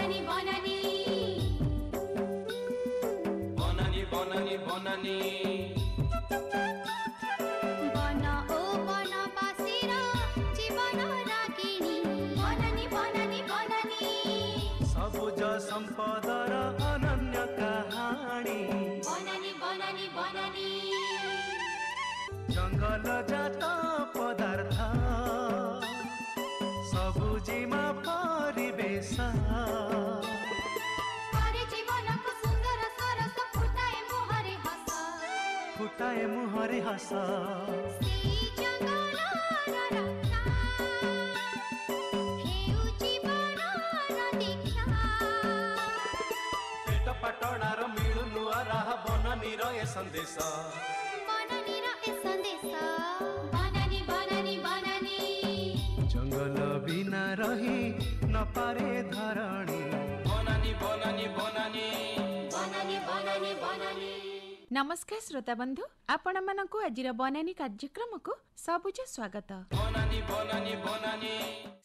বনানী বনানী বনানী বন ও বনবাসীর জীবন রাগিণী বনানী বনানী বনানী सबुज संपदर अनन्य कहानी বনানী বনানী বনানী जंगल जात पदार्थ सबुजिमा परिवेश हरे जीवनको सुन्दर सरस फुटाए मुहरे हस फुटाए मुहरे हस सेई जंगलर रक्षा हेउ जीवनर दीक्षा पेट पाटणार मिळू नुआ राह बननीर ए संदेश বনানীর এ সন্দেশ বনানী বনানী বনানী जंगल बिना रही न पारे धरणी বনানী বনানী বনানী বনানী বনানী বনানী। नमस्कार श्रोता बंधु आपण मानकु आजिर बनानी कार्यक्रम को सबुज स्वागत। বনানী বনানী বনানী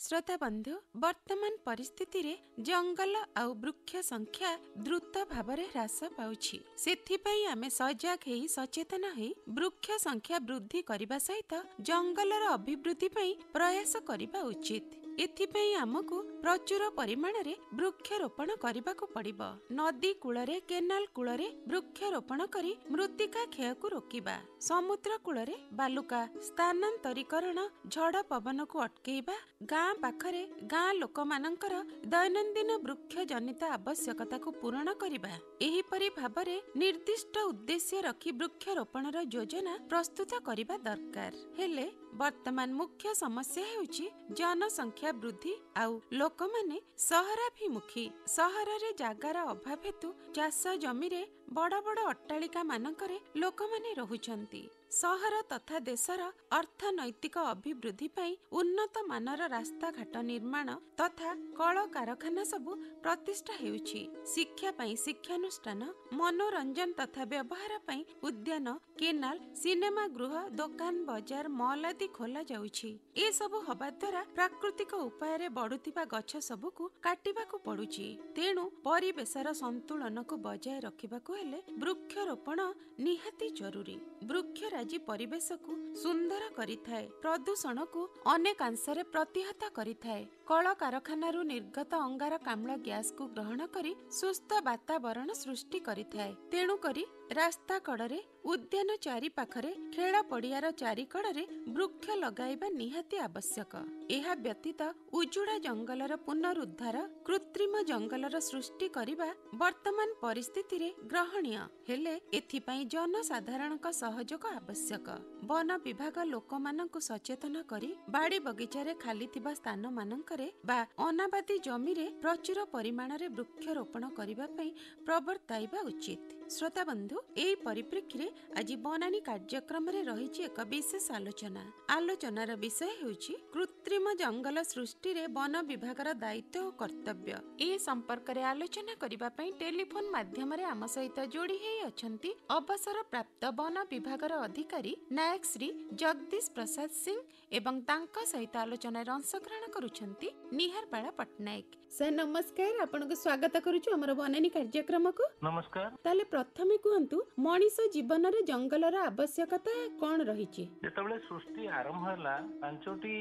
श्रोता बंधु वर्तमान परिस्थिति रे जंगल आउ वृक्ष संख्या द्रुत भाव रे ह्रास पाउछि सेथिपई आमे सजग हेई सचेतन हेई वृक्ष संख्या वृद्धि करबा सहित जंगलर अभिवृद्धि पई प्रयास करबा उचित। एथिपई आमको प्रचुर परिमाण रे वृक्षरोपण करबाको पड़िबो। नदी कूलरे केनाल कूलरे वृक्षरोपण करी मृत्तिका क्षय को रोकिबा। समुद्र कूलरे बालुका स्थानांतरीकरण झड़ पवन को अटकेइबा। गाँ पाखरे गाँ लोक मानकर दैनंदिन वृक्ष जनित आवश्यकता को पूरण करिबा। एही परि भाबरे निर्दिष्ट उद्देश्य रखी वृक्षरोपणर योजना प्रस्तुत करिबा दरकार। हेले वर्तमान मुख्य समस्या हेउची जनसंख्या वृद्धि आउ लोक माने सहराभिमुखी। सहर रे जागार अभाव हेतु चाष जमी रे बड़ बड़ अट्टालिका मानकरे लोक माने रहुचंती। सहर तथा देशर अर्थनैतिक अभिवृद्धि पई उन्नत मानर रास्ता घाट निर्माण तथा कल कारखाना सबु प्रतिष्ठा हेउछि। शिक्षा पई शिक्षानुष्ठान मनोरंजन तथा व्यवहार पई उद्यान केनाल सिनेमा गृह दोकान बजार मॉल आदि खोला जाउछि। ए सबु हबा द्वारा प्राकृतिक उपाय रे बढुथिबा गछ सबुकु काटिबाकु पडुछि। तेणु परिवेशर संतुलन को बजाय रखिबाकु हेले वृक्षरोपण निहाती जरूरी। वृक्ष राजी परिवेश को सुंदर करिथाए प्रदूषण को अनेक अंशरे प्रतिहत करिथाए। कल कारखानारू निर्गत अंगारकाम्ल गैस को ग्रहण करी सुस्थ वातावरण सृष्टि करिथाए। तेणु करी रास्ता कड़रे उद्यान चारि पाखरे खेल पड़ियार चारि कड़रे वृक्ष लगाइबा निहाती आवश्यक। एहा व्यतीत उजुड़ा जंगलर पुनरुद्धार कृत्रिम जंगलर सृष्टि करिबा वर्तमान परिस्थिति रे ग्रहणीय हेले एथिपई जनसाधारणक सहयोग आवश्यक। वन विभाग लोक मानकु सचेतन करी बाड़ी बगीचा रे खाली थिबा स्थान मानकरे बा अनाबादी जमी रे प्रचुर परिमाण रे वृक्षरोपण करिबा पई प्रवर्ताइबा उचित। श्रोता बंधु एई परिप्रेक्षी रे आज बनानी कार्यक्रम रे रहिछि एक विशेष आलोचनार विषय हेउछि कृत्रिम जंगल सृष्टि रे वन विभागर दायित्व और कर्तव्य। ए संपर्क रे आलोचना करिबा पई टेलीफोन माध्यम रे आम सहित जोड़ी हेई अछंती अवसर प्राप्त वन विभागर अधिकारी नायक श्री जगदीश प्रसाद सिंह एवं तांका सहित आलोचना रे अंशग्रहण करुछंती निहारपाड़ा पटनायक। सर नमस्कार, आपनको स्वागत करूछु हमर बनानी कार्यक्रम को। नमस्कार। ताले प्रथमे कहंतु मनीष जीवन रे जंगलर आवश्यकता कोन रहिछि? जेतबेले सृष्टि आरंभ हला पांचटी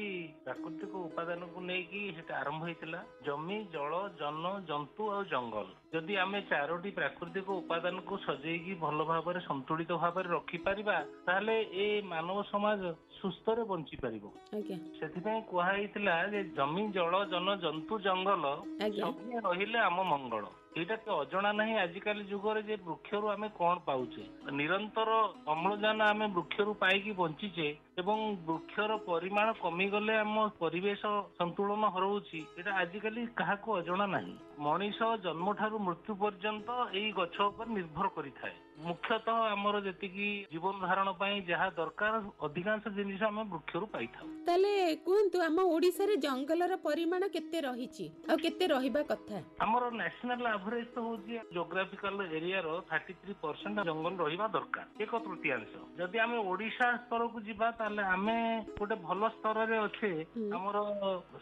प्राकृतिक उपादान को नेकी सेटा आरंभ होइतिला जमी जल जन जंतु और जंगल। जदि आमे चारोटी प्राकृतिक उपादान को सजेगी भलो भाबरे संतुलित भाबरे रखि परिबा ताले ए मानव समाज सुस्थ रे बंची परिबो। आज्ञा सेथिपय कुहा हेतिला जे जमी जल जन जंतु जंगल सब रहिले आम मंगल। एटा के अजणा नहीं आजिकल जुगरे जे वृक्षरु आमे कोन पाउचे निरंतर अम्लजान आमे वृक्षरु पाइकी बंचीचे एवं वृक्षर परिमाण कमी गले आम परिवेश संतुलन हरउची एटा आजिकल काहाको अजणा नहीं। मनीष जन्म ठारू मृत्यु पर्यंत एई गछ पर निर्भर करिथाय। मुख्यतः आमर जेतिकी जीवन धारण पई जहा दरकार अधिकांश जिनिस आमे वृक्षरु पाइथाउ। ताले कोंतु आम ओडिसा रे जंगलर परिमाण केते रहिछि आ केते रहिबा कथा? आमर नेशनल एवरेज तो होची जियोग्राफिकल एरिया रो 33% जंगल रहिबा दरकार 1/3। जदि आमे ओडिसा स्तर को जिबा ତାହେଲେ ଆମେ ଗୋଟେ ଭଲ ସ୍ତରରେ ଅଛେ। ଆମର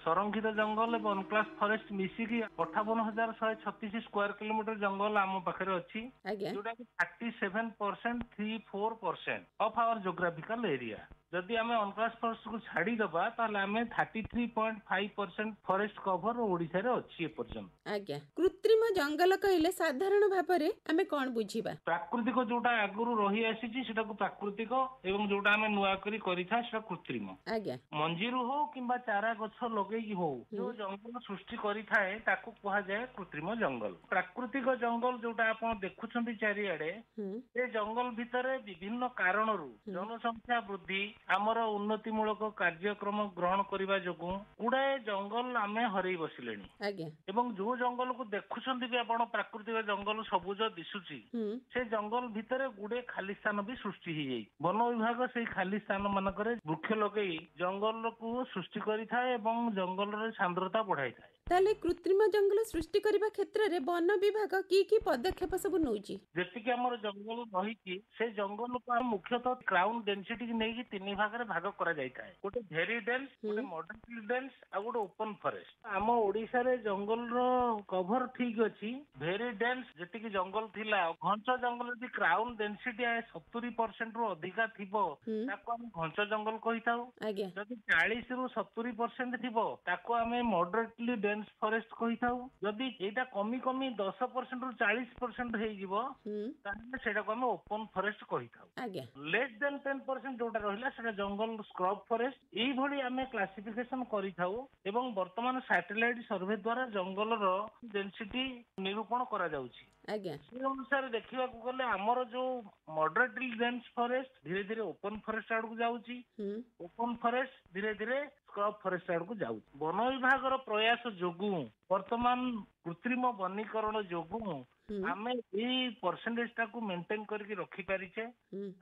ସଂରକ୍ଷିତ ଜଙ୍ଗଲ ଏବଂ ଅନକ୍ଲାସ ଫରେଷ୍ଟ ମିଶିକି 58,136 ସ୍କୋୟାର କିଲୋମିଟର ଜଙ୍ଗଲ ଆମ ପାଖରେ ଅଛି, ଆଜ୍ଞା ଯୋଉଟା କି 37% 34% ଅଫ୍ ଆୱାର ଜୋଗ୍ରାଫିକାଲ ଏରିଆ। ଯଦି ଆମେ ଅନକ୍ଲାସ ଫରେଷ୍ଟ କୁ ଛାଡିଦବା ତାହେଲେ ଆମେ 33.5% ଫରେଷ୍ଟ କଭର ଓଡିଶାରେ ଅଛି ଏପର୍ଯ୍ୟନ୍ତ। ଆଜ୍ଞା କୃତ୍ରିମ ଜଙ୍ଗଲ କହିଲେ ସାଧାରଣ ଭାବରେ ଆମେ କଣ ବୁଝିବା? ପ୍ରାକୃତିକ ଯୋଉଟା ଆଗରୁ ରହି ଆସିଛି ସେଟାକୁ ପ୍ରାକୃତିକ, ଏବଂ ଯୋଉଟା ଆମେ ନୂଆ କରି କରିଥାଏ ସେଟା କୃତ୍ରିମ। ଆଜ୍ଞା ମଞ୍ଜିରୁ ହଉ କିମ୍ବା ଚାରା ଗଛ ଲଗେଇକି ହଉ ଯୋଉ ଜଙ୍ଗଲ ସୃଷ୍ଟି କରିଥାଏ ତାକୁ କୁହାଯାଏ କୃତ୍ରିମ ଜଙ୍ଗଲ। ପ୍ରାକୃତିକ ଜଙ୍ଗଲ ଯୋଉଟା ଆପଣ ଦେଖୁଛନ୍ତି ଚାରିଆଡେ, ସେ ଜଙ୍ଗଲ ଭିତରେ ବିଭିନ୍ନ କାରଣରୁ ଜନସଂଖ୍ୟା ବୃଦ୍ଧି, ଆମର ଉନ୍ନତିମୂଳକ କାର୍ଯ୍ୟକ୍ରମ ଗ୍ରହଣ କରିବା ଯୋଗୁଁ ଗୁଡାଏ ଜଙ୍ଗଲ ଆମେ ହରେଇ ବସିଲେଣି। ଆଜ୍ଞା ଏବଂ ଯୋଉ ଜଙ୍ଗଲକୁ ଦେଖୁଛନ୍ତି ବି ଆପଣ ପ୍ରାକୃତିକ ଜଙ୍ଗଲ ସବୁଜ ଦିଶୁଛି, ସେ ଜଙ୍ଗଲ ଭିତରେ ଗୁଡେ ଖାଲି ସ୍ଥାନ ବି ସୃଷ୍ଟି ହେଇଯାଇଛି। ବନ ବିଭାଗ ସେଇ ଖାଲି ସ୍ଥାନ ମାନଙ୍କରେ ବୃକ୍ଷ ଲଗେଇ ଜଙ୍ଗଲକୁ ସୃଷ୍ଟି କରିଥାଏ ଏବଂ ଜଙ୍ଗଲର ସାନ୍ଦ୍ରତା ବଢାଇଥାଏ। ତାହେଲେ କୃତ୍ରିମ ଜଙ୍ଗଲ ସୃଷ୍ଟି କରିବା କ୍ଷେତ୍ରରେ ବନ ବିଭାଗ କି ପଦକ୍ଷେପ ସବୁ ନଉଛି? ଯେତିକି ଆମର ଜଙ୍ଗଲ ରହିଛି ସେ ଜଙ୍ଗଲକୁ ଆମେ ମୁଖ୍ୟତଃ କ୍ରାଉନ ଡେନ୍ସିଟି ନେଇକି 3 ଭାଗରେ ଭାଗ କରାଯାଇଥାଏ। ଗୋଟେ ଭେରି ଡେନ୍ସ, ଗୋଟେ ମଡରେଟଲି ଡେନ୍ସ, ଆଉ ଗୋଟେ ଓପନ ଫରେଷ୍ଟ। ଆମ ଓଡିଶାରେ ଜଙ୍ଗଲର କଭର ଠିକ ଅଛି। ଭେରି ଡେନ୍ସ ଯେତିକି ଜଙ୍ଗଲ ଥିଲା, ଘଞ୍ଚ ଜଙ୍ଗଲ ଯଦି କ୍ରାଉନ ଡେନ୍ସିଟି 70% ରୁ ଅଧିକା ଥିବ ତାକୁ ଆମେ ଘଞ୍ଚ ଜଙ୍ଗଲ କହିଥାଉ। ଆଜ୍ଞା ଯଦି 40 ରୁ 70% ଥିବ ତାକୁ ଆମେ ମଡରେଟଲି ଡେନ୍ସ ଫରେଷ୍ଟ କହିଥାଉ। ଯଦି ଏଇଟା କମି କମି 10% ରୁ 40% ହେଇଯିବ ତାହେଲେ ସେଇଟାକୁ ଆମେ ଓପନ ଫରେଷ୍ଟ କହିଥାଉ। ଆଜ୍ଞା ଲେସ୍ ଦେନ୍ 10% ଯୋଉଟା ରହିଲା ସେଟା ଜଙ୍ଗଲ ସ୍କ୍ରବ ଫରେଷ୍ଟ। ଏଇଭଳି ଆମେ କ୍ଲାସିଫିକେସନ କରିଥାଉ ଏବଂ ବର୍ତ୍ତମାନ ସାଟେଲାଇଟ ସର୍ଭେ ଦ୍ଵାରା ଜଙ୍ଗଲର ଡେନ୍ସିଟି ନିରୂପଣ କରାଯାଉଛି। ଆଜ୍ଞା ସେ ଅନୁସାରେ ଦେଖିବାକୁ ଗଲେ ଆମର ଯୋଉ ମଡରେଟଲି ଡେନ୍ସ ଫରେଷ୍ଟ ଧୀରେ ଧୀରେ ଓପନ ଫରେଷ୍ଟ ଆଡକୁ ଯାଉଛି, ଓପନ ଫରେଷ୍ଟ ଧୀରେ ଧୀରେ ସ୍କ୍ରବ ଫରେଷ୍ଟ ଆଡକୁ ଯାଉଛି। ବନ ବିଭାଗର ପ୍ରୟାସ ଯୋଗୁଁ ବର୍ତ୍ତମାନ କୃତ୍ରିମ ବନୀକରଣ ଯୋଗୁଁ ଆମେ ଏଇ ପରସେଣ୍ଟେଜ ଟାକୁ ମେଣ୍ଟେନ କରିକି ରଖିପାରିଛେ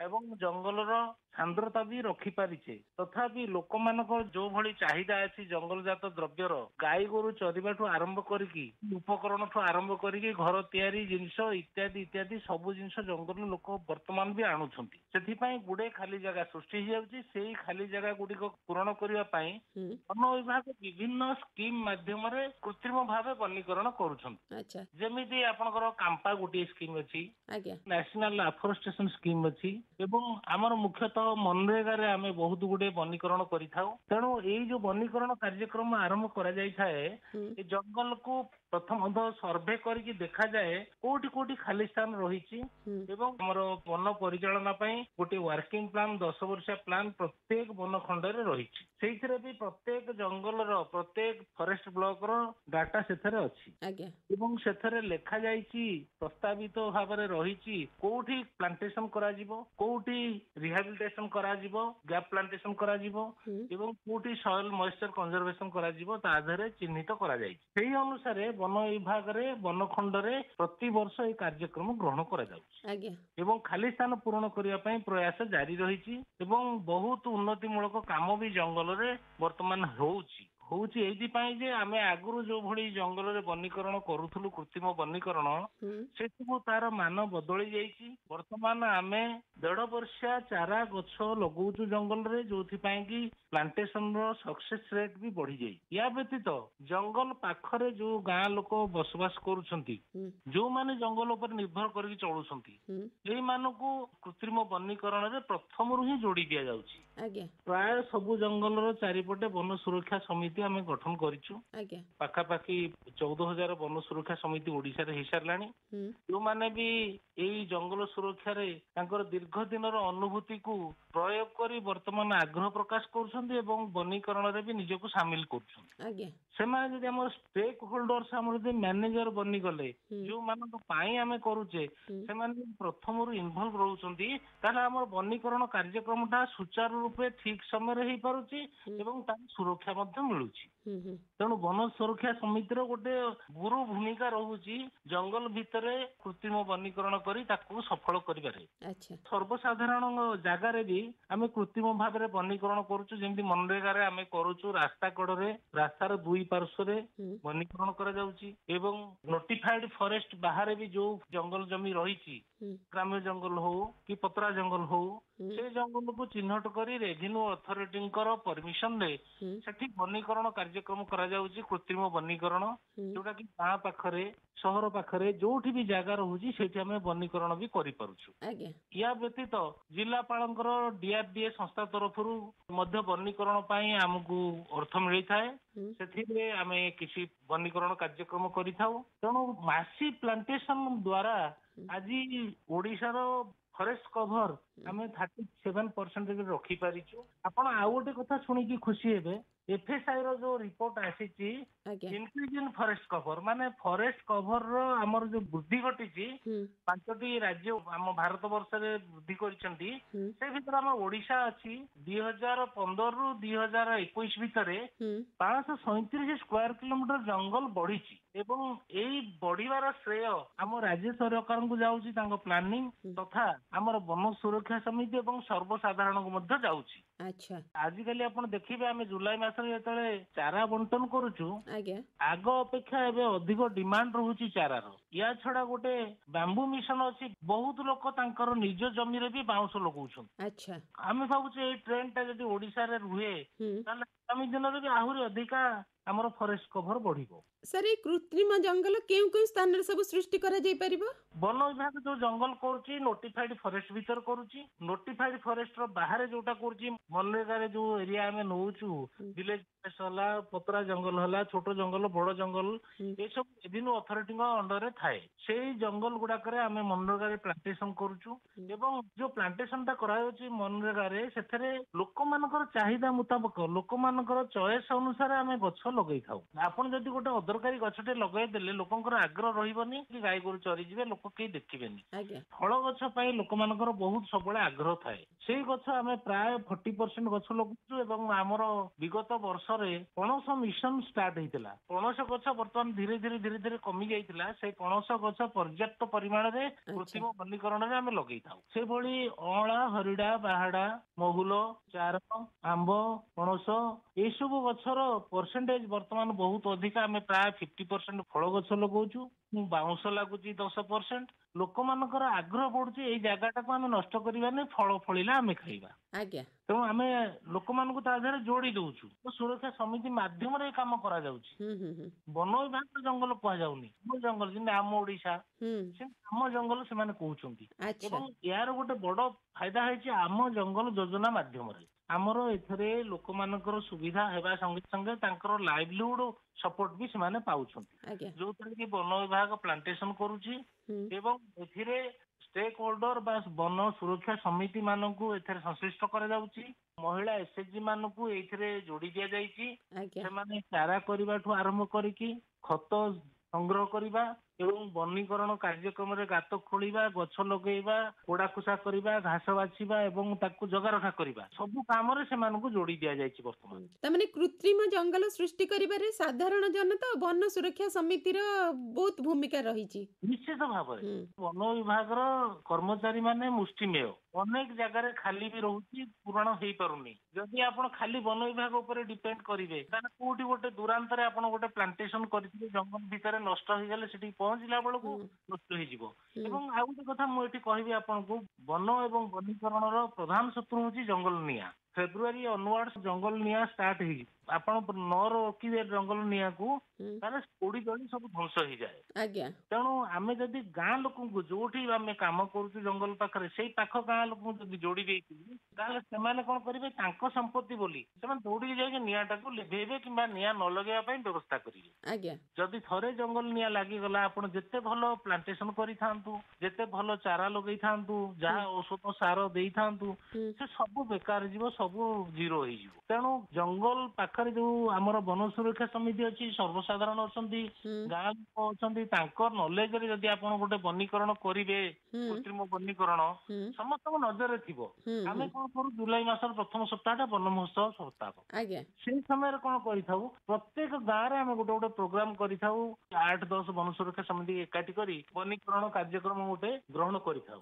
ଏବଂ ଜଙ୍ଗଲର ସାନ୍ଦ୍ରତା ବି ରଖିପାରିଛେ। ତଥାପି ଲୋକମାନଙ୍କର ଯୋଉ ଭଳି ଚାହିଦା ଅଛି ଜଙ୍ଗଲଜାତ ଦ୍ରବ୍ୟର, ଗାଈ ଗୋରୁ ଚରିବାଠୁ ଆରମ୍ଭ କରିକି ଉପକରଣଠୁ ଆରମ୍ଭ କରିକି ଘର ତିଆରି ଜିନିଷ ଇତ୍ୟାଦି ଇତ୍ୟାଦି ସବୁ ଜିନିଷ ଜଙ୍ଗଲରୁ ଲୋକ ବର୍ତ୍ତମାନ ବି ଆଣୁଛନ୍ତି। ସେଥିପାଇଁ ଗୁଡେ ଖାଲି ଜାଗା ସୃଷ୍ଟି ହେଇଯାଉଛି। ସେଇ ଖାଲି ଜାଗା ଗୁଡିକ ପୂରଣ କରିବା ପାଇଁ ବନ ବିଭାଗ ବିଭିନ୍ନ ସ୍କିମ ମାଧ୍ୟମରେ କୃତ୍ରିମ ଭାବେ ବନୀକରଣ କରୁଛନ୍ତି। ଆଚ୍ଛା ଯେମିତି ଆପଣଙ୍କର କାମ୍ପା ଗୋଟିଏ ସ୍କିମ୍ ଅଛି, ଆଜ୍ଞା ନ୍ୟାସନାଲ ଆଫରେଷ୍ଟେସନ ସ୍କିମ୍ ଅଛି, ଏବଂ ଆମର ମୁଖ୍ୟତଃ ମନରେଗାରେ ଆମେ ବହୁତ ଗୁଡେ ବନୀକରଣ କରିଥାଉ। ତେଣୁ ଏଇ ଯୋଉ ବନୀକରଣ କାର୍ଯ୍ୟକ୍ରମ ଆରମ୍ଭ କରାଯାଇଥାଏ, ଏ ଜଙ୍ଗଲକୁ ପ୍ରଥମତଃ ସର୍ଭେ କରିକି ଦେଖାଯାଏ କୋଉଠି କୋଉଠି ଖାଲି ସ୍ଥାନ ରହିଛି ଏବଂ ଆମର ବନ ପରିଚାଳନା ପାଇଁ ଗୋଟିଏ ୱାର୍କିଂ ପ୍ଲାନ 10 ବର୍ଷିଆ ପ୍ଲାନ ପ୍ରତ୍ୟେକ ବନ ଖଣ୍ଡରେ ରହିଛି। ସେଇଥିରେ ବି ପ୍ରତ୍ୟେକ ଜଙ୍ଗଲର ପ୍ରତ୍ୟେକ ଫରେଷ୍ଟ ବ୍ଲକର ଡାଟା ସେଥିରେ ଅଛି ଆଜ୍ଞା ଏବଂ ସେଥିରେ ଲେଖା ଯାଇଛି ପ୍ରସ୍ତାବିତ ଭାବରେ ରହିଛି କୋଉଠି ପ୍ଲାଣ୍ଟେସନ କରାଯିବ, କୋଉଠି ରିହାବିଲିଟେସନ କରାଯିବ, ଗ୍ୟାପ ପ୍ଲାଣ୍ଟେସନ କରାଯିବ ଏବଂ କୋଉଠି ସଏଲ ମଏଶ୍ଚର କନଜରଭେସନ କରାଯିବ ତା ଦେହରେ ଚିହ୍ନିତ କରାଯାଇଛି। ସେଇ ଅନୁସାରେ ବନ ବିଭାଗରେ ବନଖଣ୍ଡରେ ପ୍ରତିବର୍ଷ ଏହି କାର୍ଯ୍ୟକ୍ରମ ଗ୍ରହଣ କରାଯାଉଛି ଆଜ୍ଞା ଏବଂ ଖାଲି ସ୍ଥାନ ପୂରଣ କରିବା ପାଇଁ ପ୍ରୟାସ ଜାରି ରହିଛି ଏବଂ ବହୁତ ଉନ୍ନତିମୂଳକ କାମ ବି ଜଙ୍ଗଲରେ ବର୍ତ୍ତମାନ ହଉଛି ଏଇଥିପାଇଁ ଯେ ଆମେ ଆଗରୁ ଯୋଉ ଭଳି ଜଙ୍ଗଲରେ ବନୀକରଣ କରୁଥିଲୁ କୃତ୍ରିମ ବନୀକରଣ, ସେସବୁ ତାର ମାନ ବଦଳି ଯାଇଛି। ବର୍ତ୍ତମାନ ଆମେ 1.5 ବର୍ଷିଆ ଚାରା ଗଛ ଲଗଉଛୁ ଜଙ୍ଗଲରେ, ଯୋଉଥିପାଇଁ କି ପ୍ଲାଣ୍ଟେସନ ର ସକ୍ସେସ ରେଟ୍ ବି ବଢିଯାଇଛି। ୟା ବ୍ୟତୀତ ଜଙ୍ଗଲ ପାଖରେ ଯୋଉ ଗାଁ ଲୋକ ବସବାସ କରୁଛନ୍ତି, ଯୋଉମାନେ ଜଙ୍ଗଲ ଉପରେ ନିର୍ଭର କରିକି ଚଳୁଛନ୍ତି, ସେଇମାନଙ୍କୁ କୃତ୍ରିମ ବନୀକରଣରେ ପ୍ରଥମରୁ ହିଁ ଯୋଡି ଦିଆଯାଉଛି। ଆଜ୍ଞା ପ୍ରାୟ ସବୁ ଜଙ୍ଗଲର ଚାରିପଟେ ବନ ସୁରକ୍ଷା ସମିତି ଆମେ ଗଠନ କରିଛୁ। ଆଜ୍ଞା ପାଖାପାଖି 14,000 ବନ ସୁରକ୍ଷା ସମିତି ଓଡିଶାରେ ହେଇସାରିଲାଣି। ଯୋଉମାନେ ବି ଏଇ ଜଙ୍ଗଲ ସୁରକ୍ଷାରେ ତାଙ୍କର ଦୀର୍ଘ ଦିନର ଅନୁଭୂତିକୁ ପ୍ରୟୋଗ କରି ବର୍ତ୍ତମାନ ଆଗ୍ରହ ପ୍ରକାଶ କରୁଛନ୍ତି ଏବଂ ବନୀକରଣରେ ବି ନିଜକୁ ସାମିଲ କରୁଛନ୍ତି। ଆଜ୍ଞା ସେମାନେ ଯଦି ଆମର ଷ୍ଟେକ ହୋଲ୍ଡର୍ସ ଆମର ଯଦି ମ୍ୟାନେଜର ବନିଗଲେ, ଯୋଉମାନଙ୍କ ପାଇଁ ଆମେ କରୁଛେ ସେମାନେ ଯଦି ପ୍ରଥମରୁ ଇନଭଲ୍ଭ ରହୁଛନ୍ତି, ତାହେଲେ ଆମର ବନୀକରଣ କାର୍ଯ୍ୟକ୍ରମଟା ସୁଚାରୁ ରୂପେ ଠିକ ସମୟରେ ହେଇପାରୁଛି ଏବଂ ତାର ସୁରକ୍ଷା ମଧ୍ୟ ମିଳୁଛି। ତେଣୁ ବନ ସୁରକ୍ଷା ସମିତିର ଗୋଟେ ଗୁରୁ ଭୂମିକା ରହୁଛି ଜଙ୍ଗଲ ଭିତରେ କୃତ୍ରିମ ବନୀକରଣ କରି ତାକୁ ସଫଳ କରିବାରେ। ସର୍ବସାଧାରଣ ଜାଗାରେ ବି ଆମେ କୃତ୍ରିମ ଭାବରେ ବନୀକରଣ କରୁଛୁ, ଯେମିତି ମନରେଗାରେ ଆମେ କରୁଛୁ ରାସ୍ତା କଡରେ, ରାସ୍ତାର ଦୁଇ ପାର୍ଶ୍ୱରେ ବନୀକରଣ କରାଯାଉଛି ଏବଂ ନୋଟିଫାଇଡ ଫରେଷ୍ଟ ବାହାରେ ବି ଯୋଉ ଜଙ୍ଗଲ ଜମି ରହିଛି, ଗ୍ରାମ୍ୟ ଜଙ୍ଗଲ ହଉ କି ପତରା ଜଙ୍ଗଲ ହଉ, ସେ ଜଙ୍ଗଲକୁ ଚିହ୍ନଟ କରି ରେଭିନ୍ୟୁ ଅଥରିଟିଙ୍କର ପରମିସନରେ ସେଠି ବନୀକରଣ କାର୍ଯ୍ୟକ୍ରମ କରାଯାଉଛି, କୃତ୍ରିମ ବନୀକରଣ, ଯୋଉଟା କି ଗାଁ ପାଖରେ ସହର ପାଖରେ ଯୋଉଠି ବି ଜାଗା ରହୁଛି ସେଠି ଆମେ ବନୀକରଣ ବି କରିପାରୁଛୁ। ୟା ବ୍ୟତୀତ ଜିଲ୍ଲାପାଳଙ୍କର DRDA ସଂସ୍ଥା ତରଫରୁ ମଧ୍ୟ ବନୀକରଣ ପାଇଁ ଆମକୁ ଅର୍ଥ ମିଳିଥାଏ। ସେଥିରେ ଆମେ କିଛି ବନୀକରଣ କାର୍ଯ୍ୟକ୍ରମ କରିଥାଉ। ତେଣୁ ମାସି ପ୍ଲାଣ୍ଟେସନ ଦ୍ୱାରା ଆଜି ଓଡିଶାର ଫରେଷ୍ଟ କଭର ଆମେ 37% ରଖିପାରିଛୁ। ଆପଣ ଆଉ ଗୋଟେ କଥା ଶୁଣିକି ଖୁସି ହେବେ, FSI ର ଯୋଉ ରିପୋର୍ଟ ଆସିଛି ଇନକ୍ରିଜ ଇନ ଫରେଷ୍ଟ କଭର, ମାନେ ଫରେଷ୍ଟ କଭର ର ଆମର ଯୋଉ ବୃଦ୍ଧି ଘଟିଛି 5ଟି ରାଜ୍ୟ ଆମ ଭାରତ ବର୍ଷରେ ବୃଦ୍ଧି କରିଛନ୍ତି, ସେ ଭିତରେ ଆମ ଓଡିଶା ଅଛି। 2015 ରୁ 2021 ଭିତରେ 537 ସ୍କୋୟାର କିଲୋମିଟର ଜଙ୍ଗଲ ବଢିଛି ଏବଂ ଏଇ ବଢିବାର ଶ୍ରେୟ ଆମ ରାଜ୍ୟ ସରକାରଙ୍କୁ ଯାଉଛି, ତାଙ୍କ ପ୍ଲାନିଂ ତଥା ଆମର ବନ ସୁରକ୍ଷା ସମିତି ଏବଂ ସର୍ବସାଧାରଣଙ୍କୁ ମଧ୍ୟ ଯାଉଛି। ଆଜିକାଲି ଆପଣ ଦେଖିବେ ଆମେ ଜୁଲାଇ ମାସରେ ଯେତେବେଳେ ଚାରା ବଣ୍ଟନ କରୁଛୁ, ଆଗ ଅପେକ୍ଷା ଏବେ ଅଧିକ ଡିମାଣ୍ଡ ରହୁଛି ଚାରାର। ୟା ଛଡା ଗୋଟେ ବାମ୍ବୁ ମିଶନ ଅଛି, ବହୁତ ଲୋକ ତାଙ୍କର ନିଜ ଜମିରେ ବି ବାଉଁଶ ଲଗାଉଛନ୍ତି। ଆମେ ଭାବୁଛୁ ଏଇ ଟ୍ରେଣ୍ଡ ଟା ଯଦି ଓଡିଶାରେ ରୁହେ ତାହେଲେ ଆଗାମୀ ଦିନରେ ବି ଆହୁରି ଅଧିକା ଆମର ଫରେଷ୍ଟ କଭର ବଢିବ। ସାର୍, ଏଇ କୃତ୍ରିମ ଜଙ୍ଗଲ କେଉଁ କେଉଁ ସ୍ଥାନରେ ସବୁ ସୃଷ୍ଟି କରାଯାଇ ପାରିବ? ବନ ବିଭାଗ ଯୋଉ ଜଙ୍ଗଲ କରୁଛି ନୋଟିଫାଇଡ ଫରେଷ୍ଟ ଭିତରେ କରୁଛି, ନୋଟିଫାଇଡ ଫରେଷ୍ଟ ର ବାହାରେ ଯୋଉଟା କରୁଛି ମନରେଗାରେ ଯୋଉ ଏରିଆ ଆମେ ନଉଛୁ, ଭିଲେଜ ହେଲା, ପତରା ଜଙ୍ଗଲ ହେଲା, ଛୋଟ ଜଙ୍ଗଲ, ବଡ ଜଙ୍ଗଲ, ଏସବୁ ରେଭିନ୍ୟୁ ଅଥରିଟିଙ୍କ ଅଣ୍ଡରରେ ଥାଏ। ସେଇ ଜଙ୍ଗଲ ଗୁଡାକରେ ଆମେ ମନରେଗାରେ ପ୍ଲାଣ୍ଟେସନ କରୁଛୁ ଏବଂ ଯୋଉ ପ୍ଲାଣ୍ଟେସନ ଟା କରାଯାଉଛି ମନରେଗାରେ, ସେଥିରେ ଲୋକମାନଙ୍କର ଚାହିଦା ମୁତାବକ ଲୋକମାନଙ୍କର ଚଏସ ଅନୁସାରେ ଆମେ ଗଛ ଲଗେଇଥାଉ। ଆପଣ ଯଦି ଗୋଟେ ଅଦରକାରୀ ଗଛଟେ ଲଗେଇଦେଲେ ଲୋକଙ୍କର ଆଗ୍ରହ ରହିବନି, କି ଗାଈ ଗୋରୁ ଚରିଯିବେ, ଲୋକ କେହି ଦେଖିବେନି। ଫଳ ଗଛ ପାଇଁ ଲୋକମାନଙ୍କର ବହୁତ ସବୁବେଳେ ଆଗ୍ରହ ଥାଏ। ସେଇ ଗଛ ଆମେ ପ୍ରାୟ 40% ଗଛ ଲଗାଉଛୁ ଏବଂ ଆମର ବିଗତ ବର୍ଷରେ ପଣସ ମିଶନ ଷ୍ଟାର୍ଟ ହେଇଥିଲା। ପଣସ ଗଛ ବର୍ତ୍ତମାନ ଧୀରେ ଧୀରେ କମି ଯାଇଥିଲା, ସେଇ ପଣସ ଗଛ ପର୍ଯ୍ୟାପ୍ତ ପରିମାଣରେ କୃତ୍ରିମ ବନୀକରଣରେ ଆମେ ଲଗେଇଥାଉ। ସେଭଳି ଅଁଳା, ହରିଡା, ବାହାଡା, ମହୁଲ, ଚାର, ଆମ୍ବ, ପଣସ ଏସବୁ ଗଛର ପରସେଣ୍ଟେଜ ବର୍ତ୍ତମାନ ବହୁତ ଅଧିକା। ଆମେ ପ୍ରାୟ 50% ଫଳ ଗଛ ଲଗାଉଛୁ, ବାଉଁଶ ଲାଗୁଛି 10%। ଲୋକମାନଙ୍କର ଆଗ୍ରହ ବଢୁଛି, ଏଇ ଜାଗାଟାକୁ ଆମେ ନଷ୍ଟ କରିବାନି, ଫଳ ଫଳିଲା ଆମେ ଖାଇବା। ତେଣୁ ଆମେ ଲୋକମାନଙ୍କୁ ତା ଦେହରେ ଯୋଡି ଦଉଛୁ। ସୁରକ୍ଷା ସମିତି ମାଧ୍ୟମରେ ଏ କାମ କରାଯାଉଛି। ବନ ବିଭାଗ ଜଙ୍ଗଲ କୁହାଯାଉନି, ଆମ ଜଙ୍ଗଲ ଯେମିତି ଆମ ଓଡିଶା, ଆମ ଜଙ୍ଗଲ ସେମାନେ କହୁଛନ୍ତି। ଏବଂ ଏହାର ଗୋଟେ ବଡ ଫାଇଦା ହେଇଛି ଆମ ଜଙ୍ଗଲ ଯୋଜନା ମାଧ୍ୟମରେ। ଆମର ଏଥିରେ ଲୋକମାନଙ୍କର ସୁବିଧା ହେବା ସଙ୍ଗେ ସଙ୍ଗେ ତାଙ୍କର ଲାଇଭଲିହୁଡ ସପୋର୍ଟ ବି ସେମାନେ ପାଉଛନ୍ତି, ଯୋଉଥିରେ କି ବନ ବିଭାଗ ପ୍ଲାଣ୍ଟେସନ କରୁଛି ଏବଂ ଏଥିରେ ଷ୍ଟେକ୍ ହୋଲ୍ଡର ବା ବନ ସୁରକ୍ଷା ସମିତି ମାନଙ୍କୁ ଏଥିରେ ସଂଶ୍ଳିଷ୍ଟ କରାଯାଉଛି। ମହିଳା SHG ମାନଙ୍କୁ ଏଇଥିରେ ଯୋଡି ଦିଆଯାଇଛି। ସେମାନେ ଚାରା କରିବାଠୁ ଆରମ୍ଭ କରିକି ଖତ ସଂଗ୍ରହ କରିବା ଏବଂ ବନୀକରଣ କାର୍ଯ୍ୟକ୍ରମରେ ଗାତ ଖୋଳିବା, ଗଛ ଲଗେଇବା, ପୋଡାକୁଷା କରିବା, ଘାସ ବାଛିବା ଏବଂ ତାକୁ ଜଗା ରଖା କରିବା, ସବୁ କାମରେ ସେମାନଙ୍କୁ ଯୋଡି ଦିଆଯାଇଛି ବର୍ତ୍ତମାନ। ତାମାନେ କୃତ୍ରିମ ଜଙ୍ଗଲ ସୃଷ୍ଟି କରିବାରେ ସାଧାରଣ ଜନତା ଓ ବନ ସୁରକ୍ଷା ସମିତିର ବହୁତ ଭୂମିକା ରହିଛି। ନିଶ୍ଚିତ ଭାବରେ ବନ ବିଭାଗର କର୍ମଚାରୀ ମାନେ ମୁଷ୍ଟିମେୟ, ଅନେକ ଜାଗାରେ ଖାଲି ବି ରହୁଛି, ପୂରଣ ହେଇପାରୁନି। ଯଦି ଆପଣ ଖାଲି ବନ ବିଭାଗ ଉପରେ ଡିପେଣ୍ଡ କରିବେ ତାହେଲେ କୋଉଠି ଗୋଟେ ଦୂରାନ୍ତରେ ଆପଣ ଗୋଟେ ପ୍ଲାଣ୍ଟେସନ କରିଥିବେ, ଜଙ୍ଗଲ ଭିତରେ ନଷ୍ଟ ହେଇଗଲେ ସେଠି ପହଞ୍ଚିଲା ବେଳକୁ ନଷ୍ଟ ହେଇଯିବ। ଏବଂ ଆଉ ଗୋଟେ କଥା ମୁଁ ଏଠି କହିବି ଆପଣଙ୍କୁ, ବନ ଏବଂ ବନୀକରଣର ପ୍ରଧାନ ଶତ୍ରୁ ହଉଛି ଜଙ୍ଗଲ ନିଆଁ। ଫେବୃଆରୀ ଅନୱାର୍ଡ ଜଙ୍ଗଲ ନିଆଁ ଷ୍ଟାର୍ଟ ହେଇଯିବ। ଆପଣ ନ ରୋକିବେ ଜଙ୍ଗଲ ନିଆଁକୁ ତାହେଲେ ପୋଡି ଜଳି ସବୁ ଧ୍ୱଂସ ହେଇଯାଏ। ତେଣୁ ଆମେ ଯଦି ଗାଁ ଲୋକଙ୍କୁ, ଯୋଉଠି ଆମେ କାମ କରୁଛୁ ଜଙ୍ଗଲ ପାଖରେ, ସେଇ ପାଖ ଗାଁ ଲୋକଙ୍କୁ ଯଦି ଯୋଡି ଦେଇଥିବୁ ତାହେଲେ ସେମାନେ କଣ କରିବେ, ତାଙ୍କ ସମ୍ପତ୍ତି ବୋଲି ସେମାନେ ଦୌଡ଼ିକି ଯାଇକି ନିଆଁଟାକୁ ଲିଭେଇବେ କିମ୍ବା ନିଆଁ ନ ଲଗେଇବା ପାଇଁ ବ୍ୟବସ୍ଥା କରିବେ। ଯଦି ଥରେ ଜଙ୍ଗଲ ନିଆଁ ଲାଗିଗଲା, ଆପଣ ଯେତେ ଭଲ ପ୍ଲାଣ୍ଟେସନ କରିଥାନ୍ତୁ, ଯେତେ ଭଲ ଚାରା ଲଗେଇଥାନ୍ତୁ, ଯାହା ଔଷଧ ସାର ଦେଇଥାନ୍ତୁ, ସେ ସବୁ ବେକାର ଯିବ, ସବୁ ଜିରୋ ହେଇଯିବ। ତେଣୁ ଜଙ୍ଗଲ ପାଖରେ ଯୋଉ ଆମର ବନ ସୁରକ୍ଷା ସମିତି ଅଛି, ସର୍ବସାଧାରଣ ଅଛନ୍ତି, ଗାଁ ଲୋକ ଅଛନ୍ତି, ତାଙ୍କ ନଲେଜରେ ଯଦି ଆପଣ ଗୋଟେ ବନୀକରଣ କରିବେ, କୃତ୍ରିମ ବନୀକରଣ ସମସ୍ତଙ୍କ ନଜରରେ ଥିବ। ଆମେ କଣ କରୁ, ଜୁଲାଇ ମାସର ପ୍ରଥମ ସପ୍ତାହଟା ବନ ମହୋତ୍ସବ ସପ୍ତାହ। ସେଇ ସମୟରେ କଣ କରିଥାଉ, ପ୍ରତ୍ୟେକ ଗାଁରେ ଆମେ ଗୋଟେ ଗୋଟେ ପ୍ରୋଗ୍ରାମ କରିଥାଉ। 8-10 ବନ ସୁରକ୍ଷା ସମିତି ଏକାଠି କରି ବନୀକରଣ କାର୍ଯ୍ୟକ୍ରମ ଗୋଟେ ଗ୍ରହଣ କରିଥାଉ।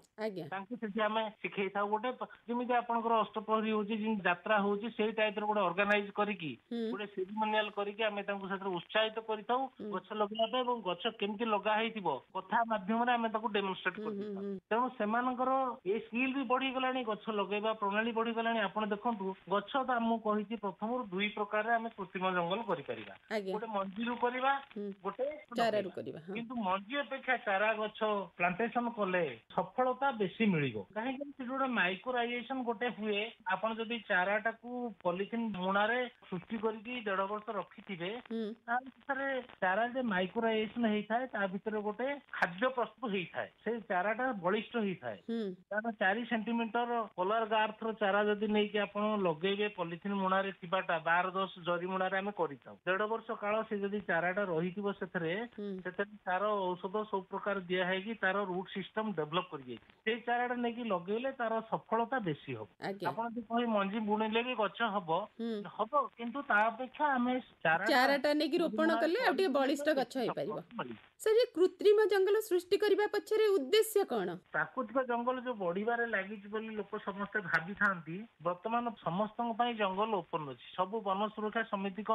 ତାଙ୍କୁ ସେଠି ଆମେ ଶିଖେଇଥାଉ, ଗୋଟେ ଯେମିତି ଆପଣଙ୍କର ଅଷ୍ଟପ୍ରହରୀ ହଉଛି, ଯାତ୍ରା ହଉଛି ସେଇ ଟାଇପ ର ଗୋଟେ ଅର୍ଗାନାଇଜ କରିକି ହୁଁ ଗୋଟେ ସେରିମୋନିଆଲ କରିକି ଆମେ ତାଙ୍କୁ ସେଥିରେ ଉତ୍ସାହିତ କରିଥାଉ ଗଛ ଲଗେଇବା ପାଇଁ ଏବଂ ଗଛ କେମିତି ଲଗା ହେଇଥିବ କଥା ମାଧ୍ୟମରେ ଆମେ ତାକୁ ଡେମନଷ୍ଟ୍ରେଟ କରିଥାଉ। ତେଣୁ ସେମାନଙ୍କର ଏ ସ୍କିଲ୍ ବି ବଢିଗଲାଣି, ଗଛ ଲଗେଇବା ପ୍ରଣାଳୀ ବଢିଗଲାଣି। ଆପଣ ଦେଖନ୍ତୁ ଗଛ ତ ମୁଁ କହିଛି ପ୍ରଥମରୁ ଦୁଇ ପ୍ରକାରରେ ଆମେ କୃତ୍ରିମ ଜଙ୍ଗଲ କରିପାରିବା, ଆଜ୍ଞା ଗୋଟେ ମଞ୍ଜିରୁ କରିବା, ଗୋଟେ ଚାରାରୁ ଲଗେଇବା। କରିବା ହଁ କିନ୍ତୁ ମଞ୍ଜି ଅପେକ୍ଷା ଚାରା ଗଛ ପ୍ଲାଣ୍ଟେସନ କଲେ ସଫଳତା ବେଶୀ ମିଳିବ। କାହିଁକି ସେଠି ଗୋଟେ ମାଇକ୍ରୋରାଇଜେସନ ଗୋଟେ ହୁଏ। ଆପଣ ଯଦି ଚାରାଟାକୁ ପଲିଥିନ ମୁଣାରେ ସୃଷ୍ଟି କରିକି 1.5 ବର୍ଷ ରଖିଥିବେ ହୁଁ ତାହେଲେ ସେଥିରେ ଚାରା ଯେ ମାଇକ୍ରୋରାଇଜେସନ ହେଇଥାଏ ତା ଭିତରେ ଗୋଟେ ଖାଦ୍ୟ ପ୍ରସ୍ତୁତ ହେଇଥାଏ, ସେଇ ଚାରାଟା ବଳିଷ୍ଠ ହେଇଥାଏ। ହୁଁ କାରଣ 4 ସେଣ୍ଟିମିଟର ପୋଲାର ଗାର୍ଥର ଚାରା ଯଦି ନେଇକି ଆପଣ ଲଗେଇବେ ପଲିଥିନ ମୁଣାରେ ଥିବାଟା 12-10 ଜରି ମୁଣାରେ ଆମେ କରିଥାଉ, 1.5 ବର୍ଷ କାଳ ସେ ଯଦି ଚାରାଟା ରହିଥିବ ସେଥିରେ ତାର ଔଷଧ ସବୁ ପ୍ରକାର ଦିଆ ହେଇକି ତାର ରୁଟ ସିଷ୍ଟମ ଡେଭଲପ କରିଯାଇଛି। ସେଇ ଚାରାଟା ନେଇକି ଲଗେଇଲେ ତାର ସଫଳତା ବେଶୀ ହବ। ଆଜ୍ଞା ଆପଣ ଯଦି କହି ମଞ୍ଜି ବୁଣିଲେ ବି ଗଛ ହବ ହୁଁ ହବ, କିନ୍ତୁ ତା ଅପେକ୍ଷା ଆମେ ଚାରାଟା ନେଇକି ରୋପଣ କଲେ ଆଉ ଟିକେ ବଳିଷ୍ଠ ଗଛ ହେଇପାରିବ। ସାର୍, କୃତ୍ରିମ ଜଙ୍ଗଲ ସୃଷ୍ଟି କରିବା ପଛରେ ଉଦ୍ଦେଶ୍ୟ କଣ? ପ୍ରାକୃତିକ ଜଙ୍ଗଲ ଯୋଉ ବଢିବାରେ ଲାଗିଛି ବୋଲି ଲୋକ ସମସ୍ତେ ଭାବିଥାନ୍ତି, ବର୍ତ୍ତମାନ ସମସ୍ତଙ୍କ ପାଇଁ ଜଙ୍ଗଲ ଓପନ ଅଛି। ସବୁ ବନ ସୁରକ୍ଷା ସମିତିଙ୍କ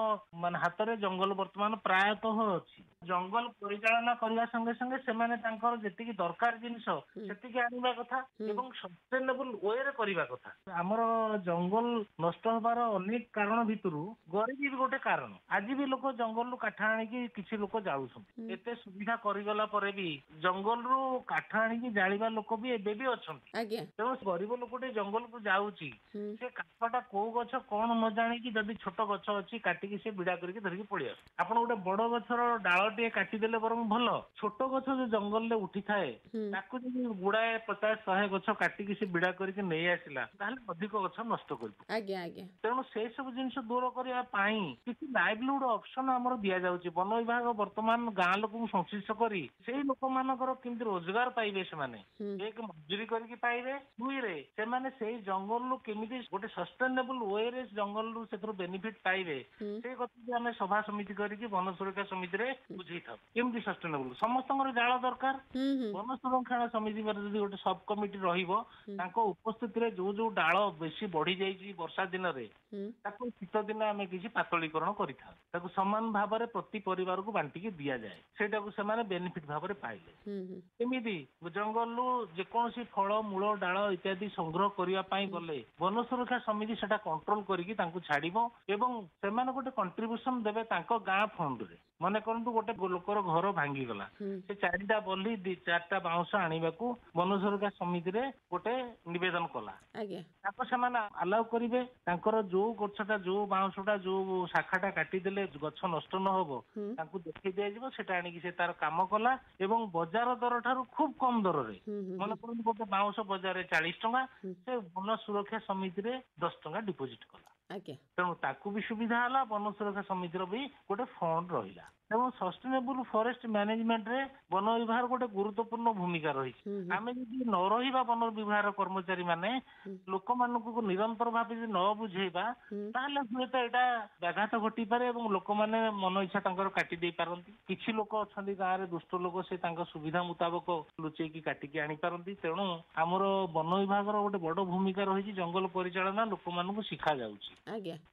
ହାତରେ ଜଙ୍ଗଲ ବର୍ତ୍ତମାନ ପ୍ରାୟତଃ ଅଛି। ଜଙ୍ଗଲ ପରିଚାଳନା କରିବା ସଙ୍ଗେ ସଙ୍ଗେ ସେମାନେ ତାଙ୍କର ଯେତିକି ଦରକାର ଜିନିଷ ସେତିକି ଆଣିବା କଥା ଏବଂ ସଷ୍ଟେନେବୁଲ ୱେରେ କରିବା କଥା। ଆମର ଜଙ୍ଗଲ ନଷ୍ଟ ହବାର ଅନେକ କାରଣ ଭିତରୁ ଗରିବୀ ବି ଗୋଟେ କାରଣ। ଆଜି ବି ଲୋକ ଜଙ୍ଗଲରୁ କାଠ ଆଣିକି କିଛି ଲୋକ ଜାଳୁଛନ୍ତି। ଏତେ ସୁବିଧା କରିଗଲା ପରେ ବି ଜଙ୍ଗଲରୁ କାଠ ଆଣିକି ଜାଳିବା ଲୋକ ବି ଏବେ ବି ଅଛନ୍ତି। ଆଜ୍ଞା ତେଣୁ ଗରିବ ଲୋକଟେ ଜଙ୍ଗଲକୁ ଯାଉଛି, ହୁଁ ସେ କାଠଟା କୋଉ ଗଛ କଣ ନ ଜାଣିକି ଯଦି ଛୋଟ ଗଛ ଅଛି କାଟିକି ସେ ବିଡା କରିକି ଧରିକି ପଳେଇ ଆସୁଛି। ଆପଣ ଗୋଟେ ବଡ ଗଛର ଡାଳଟିଏ କାଟିଦେଲେ ବରଂ ଭଲ, ଛୋଟ ଗଛ ଯୋଉ ଜଙ୍ଗଲରେ ଉଠିଥାଏ ତାକୁ ଯଦି ଗୁଡାଏ 50-100 ଗଛ କାଟିକି ସେ ବିଡା କରିକି ନେଇ ଆସିଲା ତାହେଲେ ଅଧିକ ଗଛ ନଷ୍ଟ କରିବ। ଆଜ୍ଞା ଆଜ୍ଞା ତେଣୁ ସେଇ ସବୁ ଜିନିଷ ଦୂର କରିବା ପାଇଁ କିଛି ଲାଇଭଲିହୁଡ ଅପସନ ଆମର ଦିଆଯାଉଛି। ବନ ବିଭାଗ ବର୍ତ୍ତମାନ ଗାଁ ଲୋକଙ୍କୁ ସଂଶ୍ଳିଷ୍ଟ କରି ସେଇ ଲୋକମାନଙ୍କର କେମିତି ରୋଜଗାର ପାଇବେ, ସେମାନେ ଏକ ମଜୁରୀ କରିକି ପାଇବେ, ଦୁଇରେ ସେମାନେ ସେଇ ଜଙ୍ଗଲରୁ କେମିତି ଗୋଟେ ସଷ୍ଟେନେବୁଲ ୱେରେ ଜଙ୍ଗଲରୁ ସେଥିରୁ ବେନିଫିଟ ପାଇବେ ସେଇ କଥା ଆମେ ସଭା ସମିତି କରିକି ବନ ସୁରକ୍ଷା ସମିତିରେ ବୁଝେଇଥାଉ। କେମିତି ସଷ୍ଟେନେବୁଲ, ସମସ୍ତଙ୍କର ଜାଳ ଦରକାର। ବନ ସଂରକ୍ଷଣ ସମିତି ଯଦି ଗୋଟେ ସବ କମିଟି ରହିବ, ତାଙ୍କ ଉପସ୍ଥିତିରେ ଯୋଉ ଯୋଉ ଡାଳ ବେଶୀ ବଢି ଯାଇଛି ବର୍ଷା ଦିନରେ ତାକୁ ଶୀତ ଦିନେ ଆମେ କିଛି ପାତଳୀକରଣ କରିଥାଉ, ତାକୁ ସମାନ ଭାବରେ ପ୍ରତି ପରିବାରକୁ ବାଣ୍ଟିକି ଦିଆଯାଏ, ସେଇଟାକୁ ସେମାନେ ବେନିଫିଟ ଭାବରେ ପାଇଲେ। ଏମିତି ଜଙ୍ଗଲରୁ ଯେକୌଣସି ଫଳ ମୂଳ ଡାଳ ଇତ୍ୟାଦି ସଂଗ୍ରହ କରିବା ପାଇଁ ଗଲେ ବନ ସୁରକ୍ଷା ସମିତି ସେଟା କଣ୍ଟ୍ରୋଲ କରିକି ତାଙ୍କୁ ଛାଡିବ ଏବଂ ସେମାନେ ଗୋଟେ କଣ୍ଟ୍ରିବ୍ୟୁସନ ଦେବେ ତାଙ୍କ ଗାଁ ଫଣ୍ଡରେ। ମନେ କରନ୍ତୁ ଗୋଟେ ଲୋକର ଘର ଭାଙ୍ଗିଗଲା, ସେ 4ଟା ବଲି 4ଟା ବାଉଁଶ ଆଣିବାକୁ ବନ ସୁରକ୍ଷା ସମିତିରେ ଗୋଟେ ନିବେଦନ କଲା, ତାକୁ ସେମାନେ ଆଲାଉ କରିବେ। ତାଙ୍କର ଯୋଉ ଗଛଟା ଯୋଉ ବାଉଁଶଟା ଯୋଉ ଶାଖାଟା କାଟିଦେଲେ ଗଛ ନଷ୍ଟ ନ ହବ ତାଙ୍କୁ ଦେଖେଇ ଦିଆଯିବ, ସେଟା ଆଣିକି ସେ ତାର କାମ କଲା ଏବଂ ବଜାର ଦର ଠାରୁ ଖୁବ କମ ଦରରେ, ମନେ କରନ୍ତୁ ଗୋଟେ ବାଉଁଶ ବଜାରରେ 40 ଟଙ୍କା, ସେ ବନ ସୁରକ୍ଷା ସମିତିରେ 10 ଟଙ୍କା ଡିପୋଜିଟ କଲା। ତେଣୁ ତାକୁ ବି ସୁବିଧା ହେଲା, ବନ ସୁରକ୍ଷା ସମିତିର ବି ଗୋଟେ ଫଣ୍ଡ ରହିଲା। ଏବଂ ସଷ୍ଟେନେବୁଲ ଫରେଷ୍ଟ ମ୍ୟାନେଜମେଣ୍ଟରେ ବନ ବିଭାଗ ଗୋଟେ ଗୁରୁତ୍ୱପୂର୍ଣ୍ଣ ଭୂମିକା ରହିଛି। ଆମେ ଯଦି ନ ରହିବା ବନ ବିଭାଗର କର୍ମଚାରୀ ମାନେ ଲୋକମାନଙ୍କୁ ନିରନ୍ତର ଭାବେ ଯଦି ନ ବୁଝେଇବା ତାହେଲେ ହୁଏତ ଏଇଟା ବ୍ୟାଘାତ ଘଟିପାରେ ଏବଂ ଲୋକମାନେ ମନ ଇଚ୍ଛା ତାଙ୍କର କାଟି ଦେଇ ପାରନ୍ତି। କିଛି ଲୋକ ଅଛନ୍ତି ଗାଁରେ ଦୁଷ୍ଟ ଲୋକ, ସେ ତାଙ୍କ ସୁବିଧା ମୁତାବକ ଲୁଚେଇକି କାଟିକି ଆଣିପାରନ୍ତି। ତେଣୁ ଆମର ବନ ବିଭାଗର ଗୋଟେ ବଡ ଭୂମିକା ରହିଛି। ଜଙ୍ଗଲ ପରିଚାଳନା ଲୋକମାନଙ୍କୁ ଶିଖା ଯାଉଛି।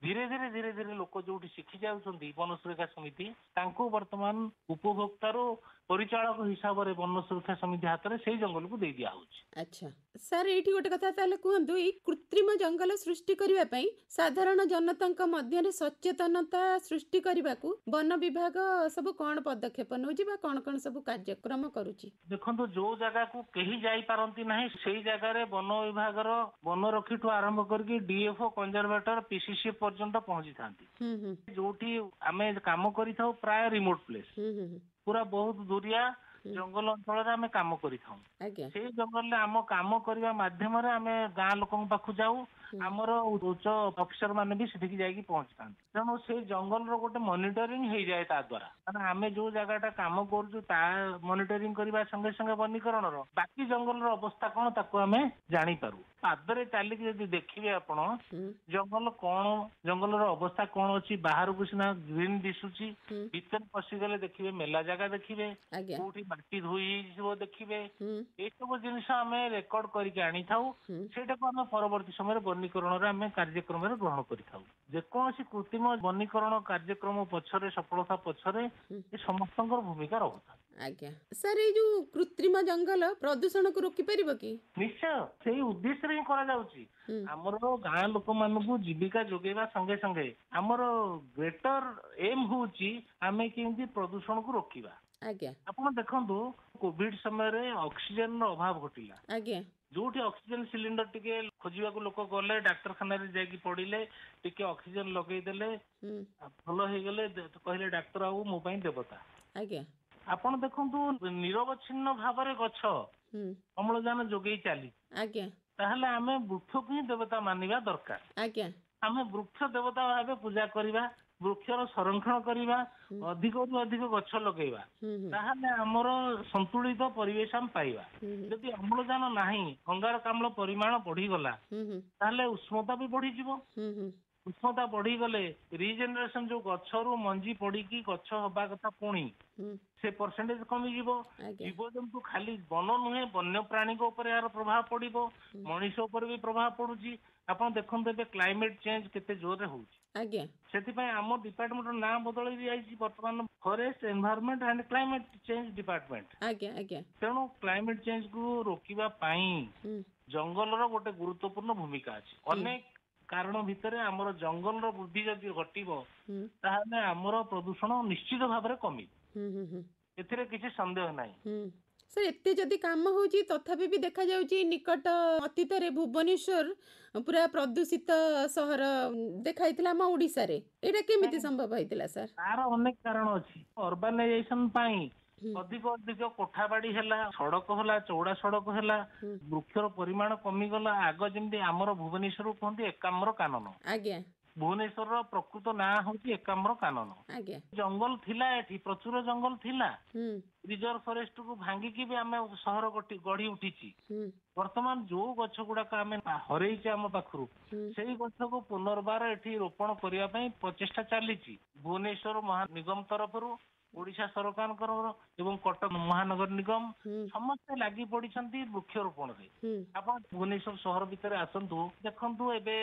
ଧୀରେ ଧୀରେ ଲୋକ ଯୋଉଠି ଶିଖି ଯାଉଛନ୍ତି ବନ ସୁରକ୍ଷା ସମିତି, ତାଙ୍କୁ ବର୍ତ୍ତମାନ ଉପଭୋକ୍ତାରୁ ପରିଚାଳକ ହିସାବରେ ବନ ସୁରକ୍ଷା ସମିତି ହାତରେ ସେଇ ଜଙ୍ଗଲକୁ ଦେଇ ଦିଆ ହଉଛି। ଆଚ୍ଛା ସାର୍, ଏଇଠି ଗୋଟେ କଥା ତାହେଲେ କୁହନ୍ତୁ, ଏଇ କୃତ୍ରିମ ଜଙ୍ଗଲ ସୃଷ୍ଟି କରିବା ପାଇଁ ସାଧାରଣ ଜନତାଙ୍କ ମଧ୍ୟରେ ସଚେତନତା ସୃଷ୍ଟି କରିବାକୁ ବନ ବିଭାଗ ସବୁ କଣ ପଦକ୍ଷେପ ନେଉଛି ବା କଣ କଣ ସବୁ କାର୍ଯ୍ୟକ୍ରମ କରୁଛି? ଦେଖନ୍ତୁ, ଯୋଉ ଜାଗାକୁ କେହି ଯାଇପାରନ୍ତି ନାହିଁ ସେଇ ଜାଗାରେ ବନ ବିଭାଗର ବନରକ୍ଷୀଠୁ ଆରମ୍ଭ କରିକି DFO, କନଜରଭେଟର, PCC ପର୍ଯ୍ୟନ୍ତ ପହଞ୍ଚିଥାନ୍ତି। ଯୋଉଠି ଆମେ କାମ କରିଥାଉ ପ୍ରାୟ ରିମୋଟ ପ୍ଲେସ, ପୁରା ବହୁତ ଦୁରିଆ ଜଙ୍ଗଲ ଅଞ୍ଚଳରେ ଆମେ କାମ କରିଥାଉ। ସେଇ ଜଙ୍ଗଲରେ ଆମ କାମ କରିବା ମାଧ୍ୟମରେ ଆମେ ଗାଁ ଲୋକଙ୍କ ପାଖକୁ ଯାଉ, ଆମର ଉଚ୍ଚ ଅଫିସର ମାନେ ବି ସେଠିକି ଯାଇକି ପହଞ୍ଚିଥାନ୍ତି। ତେଣୁ ସେଇ ଜଙ୍ଗଲର ଗୋଟେ ମନିଟରିଂ ହେଇଯାଏ ତା ଦ୍ୱାରା। ମାନେ ଆମେ ଯୋଉ ଜାଗାଟା କାମ କରୁଛୁ ତା ମନିଟରିଂ କରିବା ସଙ୍ଗେ ସଙ୍ଗେ ବନୀକରଣର ବାକି ଜଙ୍ଗଲର ଅବସ୍ଥା କଣ ତାକୁ ଆମେ ଜାଣିପାରୁ। ପାଦରେ ଚାଲିକି ଯଦି ଦେଖିବେ ଆପଣ ଜଙ୍ଗଲ କଣ, ଜଙ୍ଗଲର ଅବସ୍ଥା କଣ ଅଛି, ବାହାରକୁ ସିନା ଗ୍ରୀନ ଦିଶୁଛି, ଭିତରେ ପଶିଗଲେ ଦେଖିବେ ମେଲା ଜାଗା ଦେଖିବେ, କୋଉଠି ମାଟି ଧୋଇ ହେଇଯିବ ଦେଖିବେ। ଏସବୁ ଜିନିଷ ଆମେ ରେକର୍ଡ କରିକି ଆଣିଥାଉ, ସେଇଟାକୁ ଆମେ ପରବର୍ତ୍ତୀ ସମୟରେ ବନୀକରଣରେ ଆମେ କାର୍ଯ୍ୟକ୍ରମରେ ଗ୍ରହଣ କରିଥାଉ। ଯେକୌଣସି କୃତ୍ରିମ ବନୀକରଣ କାର୍ଯ୍ୟକ୍ରମ ପଛରେ ସଫଳତା ପଛରେ ଏ ସମସ୍ତଙ୍କର ଭୂମିକା ରହୁଥାଏ। ଆଜ୍ଞା ସାର୍ ଏଇ ଯୋଉ କୃତ୍ରିମ ଜଙ୍ଗଲ ପ୍ରଦୂଷଣକୁ ରୋକି ପାରିବ କି? ନିଶ୍ଚୟ ସେଇ ଉଦ୍ଦେଶ୍ୟରେ ହିଁ କରାଯାଉଛି। ଆମର ଗାଁ ଲୋକମାନଙ୍କୁ ଜୀବିକା ଯୋଗେଇବା ସଙ୍ଗେ ସଙ୍ଗେ ଆମର ଗ୍ରେଟର ଏମ୍ ହଉଛି ଆମେ କେମିତି ପ୍ରଦୂଷଣକୁ ରୋକିବା। ଆଜ୍ଞା ଆପଣ ଦେଖନ୍ତୁ କୋଭିଡ ସମୟରେ ଅକ୍ସିଜେନର ଅଭାବ ଘଟିଲା। ଆଜ୍ଞା ଯୋଉଠି ଅକ୍ସିଜେନ ସିଲିଣ୍ଡର ଟିକେ ଖୋଜିବାକୁ ଲୋକ ଗଲେ ଡାକ୍ତରଖାନାରେ ଯାଇକି ପଡିଲେ ଟିକେ ଅକ୍ସିଜେନ ଲଗେଇଦେଲେ ଭଲ ହେଇଗଲେ କହିଲେ ଡାକ୍ତର ଆଉ ମୋ ପାଇଁ ଦେବତା। ଆଜ୍ଞା ଆପଣ ଦେଖନ୍ତୁ ନିରବଚ୍ଛିନ୍ନ ଭାବରେ ଗଛ ଅମ୍ଳଜାନ ଯୋଗେଇ ଚାଲି ଆଜ୍ଞା ତାହେଲେ ଆମେ ବୃକ୍ଷକୁ ହିଁ ଦେବତା ମାନିବା ଦରକାର। ଆଜ୍ଞା ଆମେ ବୃକ୍ଷ ଦେବତା ଭାବେ ପୂଜା କରିବା, ବୃକ୍ଷର ସଂରକ୍ଷଣ କରିବା, ଅଧିକରୁ ଅଧିକ ଗଛ ଲଗେଇବା, ତାହେଲେ ଆମର ସନ୍ତୁଳିତ ପରିବେଶ ଆମେ ପାଇବା। ଯଦି ଅମ୍ଳଜାନ ନାହିଁ, ଅଙ୍ଗାରକାମ୍ଳ ପରିମାଣ ବଢିଗଲା ତାହେଲେ ଉଷ୍ଣତା ବି ବଢିଯିବ। ଉଷ୍ଣତା ବଢିଗଲେ ରିଜେନେରେସନ ଯୋଉ ଗଛରୁ ମଞ୍ଜି ପଡିକି ଗଛ ହବା କଥା ପୁଣି ସେ ପରସେଣ୍ଟେଜ କମିଯିବ। ଜୀବଜନ୍ତୁ ଖାଲି ବନ ନୁହେଁ ବନ୍ୟ ପ୍ରାଣୀଙ୍କ ଉପରେ ଏହାର ପ୍ରଭାବ ପଡିବ, ମଣିଷ ଉପରେ ବି ପ୍ରଭାବ ପଡୁଛି। ଆପଣ ଦେଖନ୍ତୁ ଏବେ କ୍ଲାଇମେଟ ଚେଞ୍ଜ କେତେ ଜୋରରେ ହଉଛି। ଆଜ୍ଞା ସେଥିପାଇଁ ଆମ ଡିପାର୍ଟମେଣ୍ଟର ନାଁ ବଦଳି ଯାଇଛି ବର୍ତ୍ତମାନ forest environment and climate change department. ଆଜ୍ଞା ଆଜ୍ଞା ତେଣୁ କ୍ଲାଇମେଟ ଚେଞ୍ଜ କୁ ରୋକିବା ପାଇଁ ଜଙ୍ଗଲର ଗୋଟେ ଗୁରୁତ୍ୱପୂର୍ଣ୍ଣ ଭୂମିକା ଅଛି। ଅନେକ କାରଣ ଭିତରେ ଆମର ଜଙ୍ଗଲର ବୃଦ୍ଧି ଯଦି ଘଟିବ ତାହେଲେ ଆମର ପ୍ରଦୂଷଣ ନିଶ୍ଚିତ ଭାବରେ କମିବ, ଏଥିରେ କିଛି ସନ୍ଦେହ ନାହିଁ। ସାର୍ ଏତେ ଯଦି କାମ ହଉଛି ତଥାପି ବି ଦେଖାଯାଉଛି ନିକଟ ଅତୀତରେ ଭୁବନେଶ୍ୱର ପୁରା ପ୍ରଦୂଷିତ ସହର ଦେଖାଇଥିଲା ଆମ ଓଡିଶାରେ। ଏଇଟା କେମିତି ସମ୍ଭବ ହେଇଥିଲା ସାର୍? ତାର ଅନେକ କାରଣ ଅଛି। ଅର୍ବାନାଇଜେସନ ପାଇଁ ଅଧିକ ଅଧିକ କୋଠାବାଡି ହେଲା, ସଡକ ହେଲା, ଚଉଡା ସଡକ ହେଲା, ବୃକ୍ଷର ପରିମାଣ କମିଗଲା। ଆଗ ଯେମିତି ଆମର ଭୁବନେଶ୍ୱର କୁହନ୍ତି ଏକାମ୍ର କାନନ। ଆଜ୍ଞା ଭୁବନେଶ୍ୱରର ପ୍ରକୃତ ନାଁ ହଉଛି ଏକାମ୍ର କାନନ। ଆଜ୍ଞା ଜଙ୍ଗଲ ଥିଲା, ଏଠି ପ୍ରଚୁର ଜଙ୍ଗଲ ଥିଲା। ରିଜର୍ଭ ଫରେଷ୍ଟକୁ ଭାଙ୍ଗିକି ବି ଆମେ ସହର ଗଢି ଉଠିଛି। ବର୍ତ୍ତମାନ ଯୋଉ ଗଛ ଗୁଡାକ ଆମେ ହରେଇଛେ ଆମ ପାଖରୁ, ସେଇ ଗଛକୁ ପୁନର୍ବାର ଏଠି ରୋପଣ କରିବା ପାଇଁ ପ୍ରଚେଷ୍ଟା ଚାଲିଛି। ଭୁବନେଶ୍ୱର ମହାନିଗମ ତରଫରୁ, ଓଡିଶା ସରକାରଙ୍କର ଏବଂ କଟକ ମହାନଗର ନିଗମ ସମସ୍ତେ ଲାଗି ପଡିଛନ୍ତି ବୃକ୍ଷରୋପଣରେ। ଆପଣ ଭୁବନେଶ୍ୱର ସହର ଭିତରେ ଆସନ୍ତୁ, ଦେଖନ୍ତୁ ଏବେ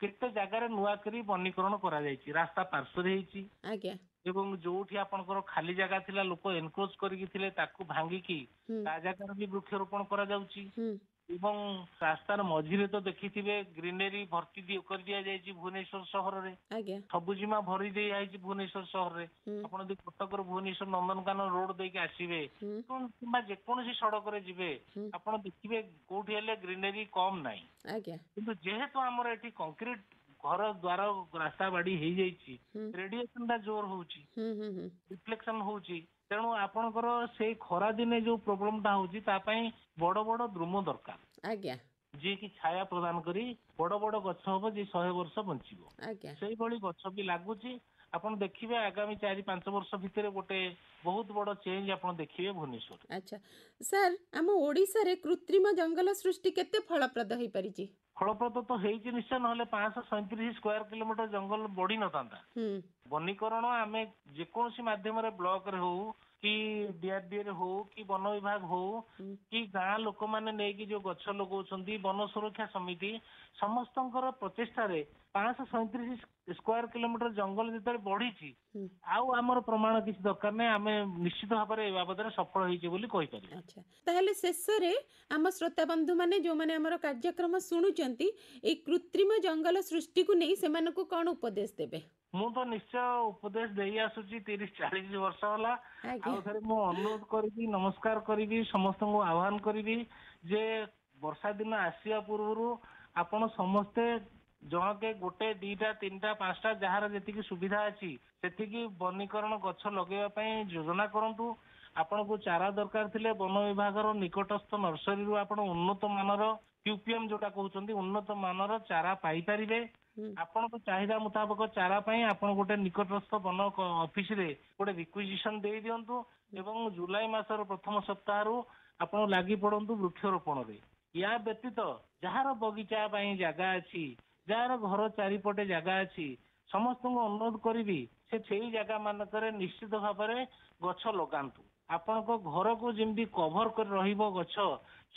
କେତେ ଜାଗାରେ ନୂଆ କରି ବନୀକରଣ କରାଯାଇଛି, ରାସ୍ତା ପାର୍ଶ୍ୱରେ ହେଇଛି। ଆଜ୍ଞା ଏବଂ ଯୋଉଠି ଆପଣଙ୍କର ଖାଲି ଜାଗା ଥିଲା ଲୋକ ଏନକ୍ରୋଚ କରିକି ଥିଲେ ତାକୁ ଭାଙ୍ଗିକି ତା ଜାଗାରେ ବି ବୃକ୍ଷରୋପଣ କରାଯାଉଛି। ଏବଂ ରାସ୍ତାର ମଝିରେ ତ ଦେଖିଥିବେ ଗ୍ରୀନେରୀ ଭର୍ତ୍ତି କରିଦିଆଯାଇଛି ଭୁବନେଶ୍ୱର ସହରରେ। ଆଜ୍ଞା ସବୁଜିମା ଭରି ଦିଆଯାଇଛି ଭୁବନେଶ୍ୱର ସହରରେ। ଆପଣ ଯଦି କଟକରୁ ଭୁବନେଶ୍ୱର ନନ୍ଦନକାନନ ରୋଡ ଦେଇକି ଆସିବେ କିମ୍ବା ଯେକୌଣସି ସଡକରେ ଯିବେ ଆପଣ ଦେଖିବେ କୋଉଠି ହେଲେ ଗ୍ରୀନେରୀ କମ ନାହିଁ। ଆଜ୍ଞା କିନ୍ତୁ ଯେହେତୁ ଆମର ଏଠି କଂକ୍ରିଟ ଘର ଦ୍ୱାର ରାସ୍ତା ବାଡି ହେଇଯାଇଛି, ରେଡିଏସନ ଟା ଜୋର ହଉଛି, ରିଫ୍ଲେକ୍ସନ ହଉଛି। ତେଣୁ ଆପଣଙ୍କର ସେଇ ଖରା ଦିନେ ଯୋଉ ପ୍ରୋବ୍ଲେମ ଟା ହଉଛି ତା ପାଇଁ ବଡ ବଡ ଦ୍ରୁମ ଦରକାର। ଆଜ୍ଞା ଯିଏକି ଛାୟା ପ୍ରଦାନ କରି ବଡ ବଡ ଗଛ ହବ ଯିଏ 100 ବର୍ଷ ବଞ୍ଚିବ। ଆଜ୍ଞା ସେଇଭଳି ଗଛ ବି ଲାଗୁଛି। ଆପଣ ଦେଖିବେ ଆଗାମୀ 4-5 ବର୍ଷ ଭିତରେ ଗୋଟେ ବହୁତ ବଡ ଚେଞ୍ଜ ଆପଣ ଦେଖିବେ ଭୁବନେଶ୍ୱର। ଆଚ୍ଛା ସାର୍ ଆମ ଓଡିଶାରେ କୃତ୍ରିମ ଜଙ୍ଗଲ ସୃଷ୍ଟି କେତେ ଫଳପ୍ରଦ ହେଇପାରିଛି? ଫଳପ୍ରଦ ତ ହେଇଛି ନିଶ୍ଚୟ, ନହେଲେ 537 ସ୍କୋୟାର କିଲୋମିଟର ଜଙ୍ଗଲ ବଢି ନଥାନ୍ତା। ବନୀକରଣ ଆମେ ଯେକୌଣସି ମାଧ୍ୟମରେ ବ୍ଲକରେ ହଉ କି DRDA ହଉ କି ବନ ବିଭାଗ ହଉ କି ଗାଁ ଲୋକମାନେ ନେଇକି ଯୋଉ ଗଛ ଲଗାଉଛନ୍ତି, ବନ ସୁରକ୍ଷା ସମିତି ସମସ୍ତଙ୍କର ପ୍ରଚେଷ୍ଟାରେ 537 ସ୍କୋୟାର କିଲୋମିଟର ଜଙ୍ଗଲ ଯେତେବେଳେ ବଢିଛି ଆଉ ଆମର ପ୍ରମାଣ କିଛି ଦରକାର ନାହିଁ, ଆମେ ନିଶ୍ଚିତ ଭାବରେ ଏ ବାବଦରେ ସଫଳ ହେଇଛେ ବୋଲି କହିପାରିବା। ଆଚ୍ଛା ତାହେଲେ ଶେଷରେ ଆମ ଶ୍ରୋତା ବନ୍ଧୁ ମାନେ ଯୋଉମାନେ ଆମର କାର୍ଯ୍ୟକ୍ରମ ଶୁଣୁଛନ୍ତି ଏଇ କୃତ୍ରିମ ଜଙ୍ଗଲ ସୃଷ୍ଟିକୁ ନେଇ ସେମାନଙ୍କୁ କଣ ଉପଦେଶ ଦେବେ? ମୁଁ ତ ନିଶ୍ଚୟ ଉପଦେଶ ଦେଇ ଆସୁଛି 30-40 ବର୍ଷ ହେଲା। ଆଉ ଥରେ ମୁଁ ଅନୁରୋଧ କରିବି, ନମସ୍କାର କରିବି, ସମସ୍ତଙ୍କୁ ଆହ୍ୱାନ କରିବି ଯେ ବର୍ଷା ଦିନ ଆସିବା ପୂର୍ବରୁ ଆପଣ ସମସ୍ତେ ଜଣକେ 1, 2, 3, 5ଟା ଯାହାର ଯେତିକି ସୁବିଧା ଅଛି ସେତିକି ବନୀକରଣ ଗଛ ଲଗେଇବା ପାଇଁ ଯୋଜନା କରନ୍ତୁ। ଆପଣଙ୍କୁ ଚାରା ଦରକାର ଥିଲେ ବନ ବିଭାଗର ନିକଟସ୍ଥ ନର୍ସରୀରୁ ଆପଣ ଉନ୍ନତ ମାନର QPM ଯୋଉଟା କହୁଛନ୍ତି ଉନ୍ନତ ମାନର ଚାରା ପାଇପାରିବେ। ଆପଣଙ୍କ ଚାହିଦା ମୁତାବକ ଚାରା ପାଇଁ ଆପଣ ଗୋଟେ ନିକଟସ୍ଥ ବନ ଅଫିସରେ ଗୋଟେ ରିକ୍ୱିଜିସନ ଦେଇ ଦିଅନ୍ତୁ ଏବଂ ଜୁଲାଇ ମାସର ପ୍ରଥମ ସପ୍ତାହରୁ ଆପଣ ଲାଗି ପଡନ୍ତୁ ବୃକ୍ଷରୋପଣରେ। ୟା ବ୍ୟତୀତ ଯାହାର ବଗିଚା ପାଇଁ ଜାଗା ଅଛି, ଯାହାର ଘର ଚାରିପଟେ ଜାଗା ଅଛି, ସମସ୍ତଙ୍କୁ ଅନୁରୋଧ କରିବି ସେ ସେଇ ଜାଗା ମାନଙ୍କରେ ନିଶ୍ଚିତ ଭାବରେ ଗଛ ଲଗାନ୍ତୁ। ଆପଣଙ୍କ ଘରକୁ ଯେମିତି କଭର କରି ରହିବ ଗଛ,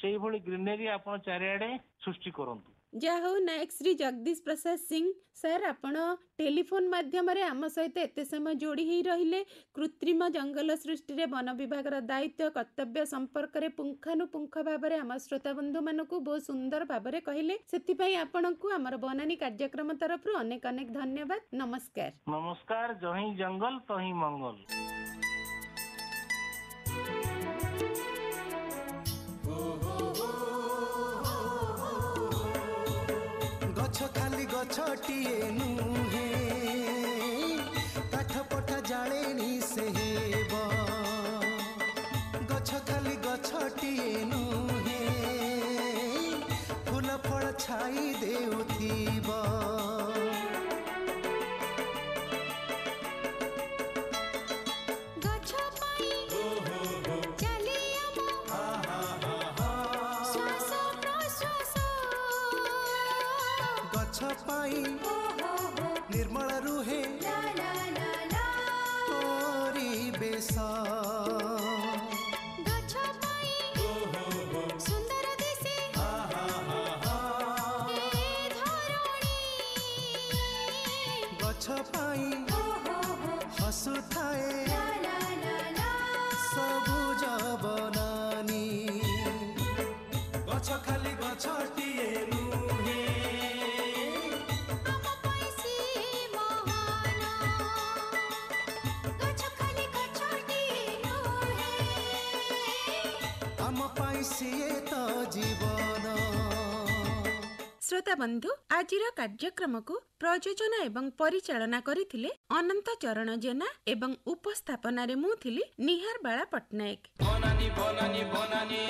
ସେଇଭଳି ଗ୍ରୀନେରୀ ଆପଣ ଚାରିଆଡେ ସୃଷ୍ଟି କରନ୍ତୁ। जा हो नायक श्री जगदीश प्रसाद सिंह सर आपण टेलीफोन माध्यम आम सहित एत समय जोड़ी ही रहिले कृत्रिम जंगल सृष्टि रे वन विभाग दायित्व कर्तव्य संपर्क रे पुंखानुपुंख भाव में आम श्रोता बंधु मानक बहुत सुंदर भाव में कहले से आपण को आमर बनानी कार्यक्रम तरफ अनेक अनेक धन्यवाद नमस्कार। नमस्कार। जही जंगल तही मंगल। गछ खाली गछटिए नुहे काठ पठा जाळेनी से हेब गछ खाली गछटिए नुहे फूल फल छाई देउथिब निर्मल रुहे परिवेश सुंदर दिशे गछ पाई हसुथाए सबुज बनानी गछ खाली गछटिए नुहे श्रोता बंधु आज कार्यक्रम को प्रयोजन एवं परिचालना करथिले अनंत चरण जेना एवं उपस्थापना रे मु थिली निहार बाला पटनायक। बनानी बनानी बनानी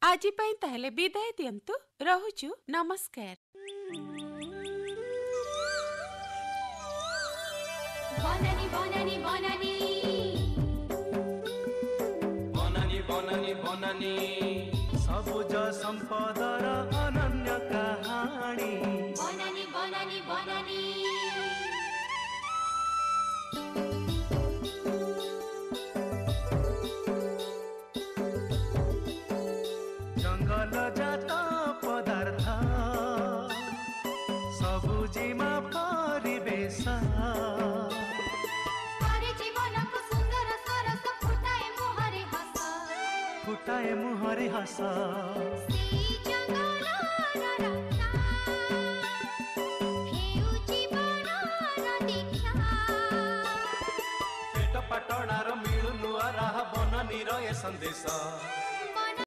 आज पई ताहले विदाय दियंतु रहुचु नमस्कार। बनानी बनानी बनानी बनानी बनानी बनानी सबुज संपदर अनन्य कहानी बनानी बनानी बनानी जंगल जात पदार्थ सबुजिमा परिवेश फुटाए मुहरे हस पेट पाटणार मिळून राह बननीर ए संदेश